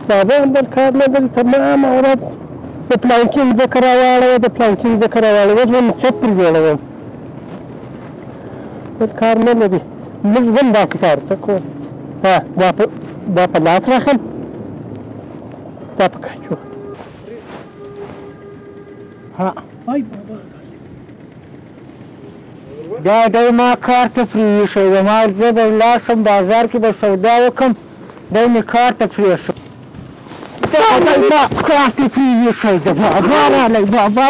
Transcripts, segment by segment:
بابا بل کار نه لري تمام ورځ د پلانکي ځمکه راواړوه د پلانکي ځمکه راواړوه زه مسجد پر جوړوم بل کار نه لري موږ بل داسې کار ته کوو دا په لاس راخم دا په کچو وای بابا دا دی ما کار ته پرې ایښی وه ما زه به ولاړ شم بازار کې به سودا وکړم دی مې کار ته پرېښود دا دی ما کار ته پرې ایښی ده بابا راغلی بابا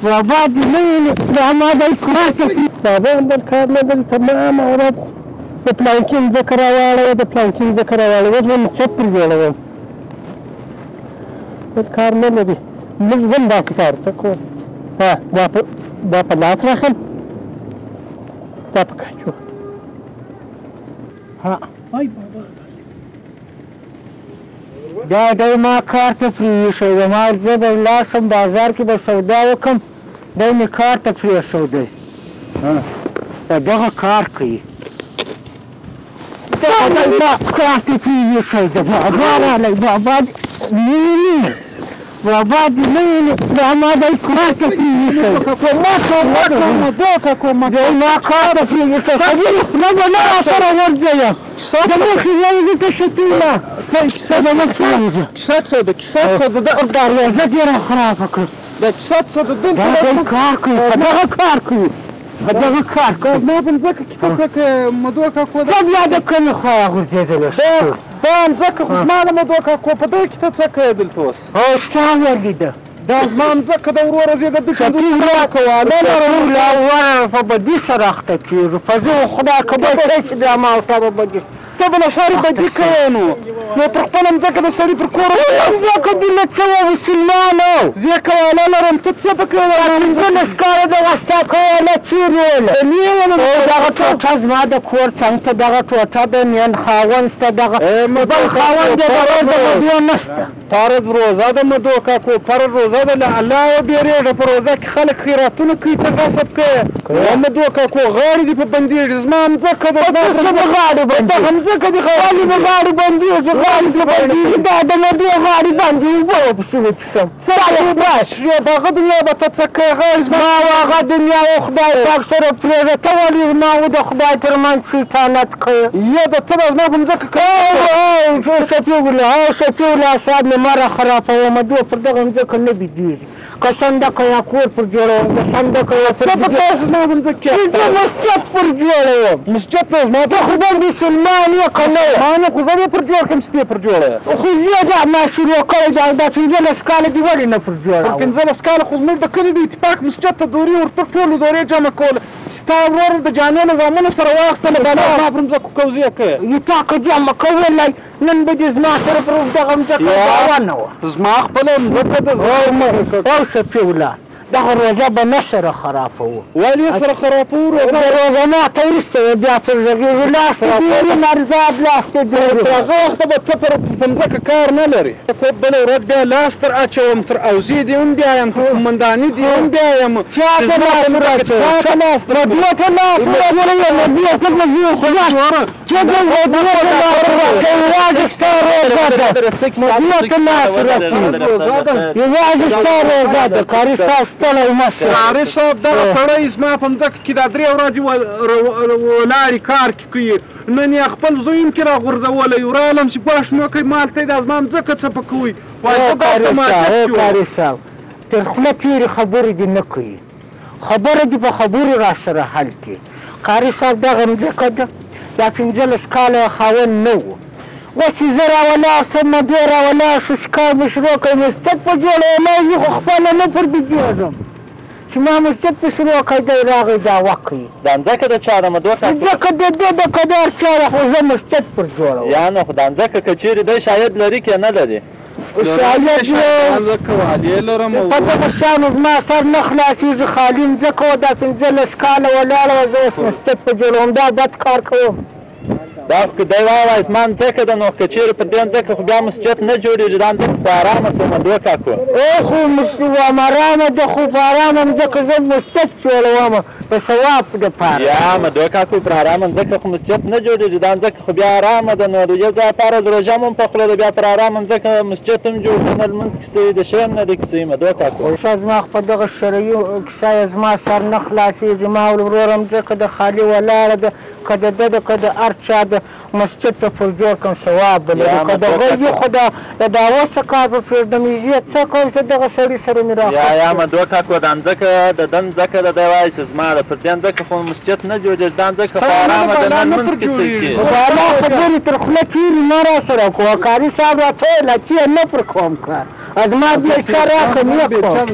بابا دې نه وینې دا ما دی کار ته بابا بل کار نه لري تمام ورځ د پلانکي ځمکه راواړوه د پلانکي ځمکه راواړوه زه مسجد پر جوړوم بل کار نه لري موږ بل داسې کار ته کوو دا په لاس راخم دا په کچو وای بابا دا دی ما کار ته پرې ایښی وه ما زه به ولاړ شم بازار کې به سودا وکړم دی مې کار ته پرېښودی دغه کار کوي دا دی ما کار ته پرې ایښی ده بابا راغلی بابا بابا دې نه وینې دا ما دی کار ته پرې ایښی دی ما کار ته پرې ایښی نه به نه راسره ورځئ د مخې یو ته شپېله کیسه به مخکې وځه کیسه څه ده کیسه څه ده دروازه ډېره خرابه کړه دا کیسه څه ده دا دی کار کوي په دغه کار کوي په دغه کار کوي زما په مځکه کې ته ځکه مدو کاکو دا بیا د کومې خوا غورځېدلی دا مځکه خو زما د مدو کاکو په دغه کې ته څه کوې دلته اوس ستا ولیده دا زما مځکه د ورور زه د په بدي سره اخته کېږو په زه خدای کبه شی چې بیا ما ورته به بدي ته به له ساري بدي کوې نو پر خپله مځکه د سړي پر کور مځکه دې له څه وه مسلمانو زه یې کواله لرم ته څه پکې پنځلس کاله دغه ستا کواله چیرې وله دغه ټوټه زما د کور څنګ ته دغه ټوټه د مین خاوند شته دغه بل خاوند یې د روز د مدو نشته فرض روزه د مدو کاکو فرض روزه د له الله وبېرېږه په روزه کې خلک خیراتونه کوي ته غصب کوې مدو کاکو غاړې دې په بندېږي زما مځکه د غاړې دغه مځکه دې ولې به غاړې بندېږي غاړې دې بندېږي دا د مدو غاړې باندې اوبه ورپسې وڅښم دغه دنیا به ته څه کوې غاړې زما هغه دنیا و خدای پاک سره پرېږده ته ولې ما و د خدای تر منځ شیطانت کوې یا د ته به زما په مځکه شفیع الله صاحب مې مره خرابوه مدو پر دغه مځکه نه بېدېږي که صندقه یا کور پر جوړوم که صندقه یا څه په تاسو زما په مځکه کې زه مسجد پر جوړوم مسجد نه زما ته خو به مسلمان یې که نه یې ما نه خو زه به پر جوړ کړم چې ته یې پر جوړه یې خو زه دا ما شروع کړی دا 15 کاله دې ولې نه پر جوړوم 15 کاله خو زموږ د کلي د اتفاق مسجد ته دورې ورته ټولو دورې جمع کوله ستا ورور د جامع نظامونه سره واخیستله بالا زما پر مځکو کوزې کوې تا که جمع کولی نن به دې زما سره پر دغه مځکه دعوا نه وه زما خپله مځکه د او شفیع الله دغه روزه به نه سره خرابوو ولې سره خرابوو روزه ماته وروسته بیا پر غېږې لاس ته ډېرې مرزاد لاس ته ډېرې هغه وخته به ته په مځکه کار نه لرې بله ورځ بیا لاس تر اچوم تر اوزې دې هم بیایم تر قومنداني دې هم بیایم چا ته لاس ورچوم مدیو ته لاس ورچوم مدیو ته مدیو خدا چې دې مدیو ته لاس ورچوم یوازې ستا روزه ده مدیو ته لاس ورچوم یوازې ستا روزه ده کاري ستا قاري صاحب دغه سړی زما په مځکه کې دا 3 ورځې ولاړې کار کوي نن یې خپل زوی هم کې راغورځولی ورالم چې ګواښ مې وکړئ مال ته یې دا زما مځکه څه په کوئ کاري صاحب تر خوله تېرې خبرې دې نه کوي خبره دې په خبرو را سره حل کړي قاري صاحب دغه مځکه ده دا 15 کاله یې خاوند نه و اوس چې زه راولاړ شم مدو راولاړ شو چې کار مې شروع کړی مسجد په جوړوم زه خو خپله نه پر بېدېږم چې ما مسجد په شروع کړی دی راغی دعوه کوي دا مځکه د چا ده مدو کاکو مځکه د ده د کدار چا ده خو زه مسجد پر جوړوم یا نو خو دا مځکه که چېرې دی شاید لري که نه لري شاید په دغه شیانو زما سر نه خلاصېږي خالي مځکه وه دا 15 کاله ولاړه وه زه اوس مسجد په جوړوم دا بد کار کوم دا خو که دی ووایي زما مځکه ده نو که چېرې په دې مځکه خو بیا مسجد نه جوړېږي دا مځکه خو ارامه شوه مدو کاکو خو ارامه ده خو په ارامه مځکه زه مسجد جوړوم د ثواب دپاره یا مدو کاکو پر ارامه ځکه خو مسجد نه جوړېږي دا ځکه خو بیا ارامه ده نو د یو ځای فرض روژه هم په خوله ده بیا پر ارامه ځکه مسجد هم جوړ شي نه لمونځ کې صحیح د شی هم نه دی کې صحیح مدو کاکو استاد زما خو په دغه شرعي کیسه یې زما سر نه خلاصېږي زما ورور هم ځکه د خالي ولاړه ده که د ده ده که د هر چا د مسجد ته پر جوړ کړم ثواب به لري که د غږ خو د داوسه کار په پرېږدم یې څه کوم چې دغه سړي سره مې راخوښ یا مدو کاکو دا ځکه د دن ځکه د دی وایي چې زما ده پر دې ځکه خو مسجد نه جوړېږي دا ځکه خو ارامه ده نه لمونځ کې صحیح کېږي د الله خبرې تر خوله تېرې نه را سره کوه کاري صاحب راټوله چې نه پر کوم کار زما دې ښه راکړه نه کوم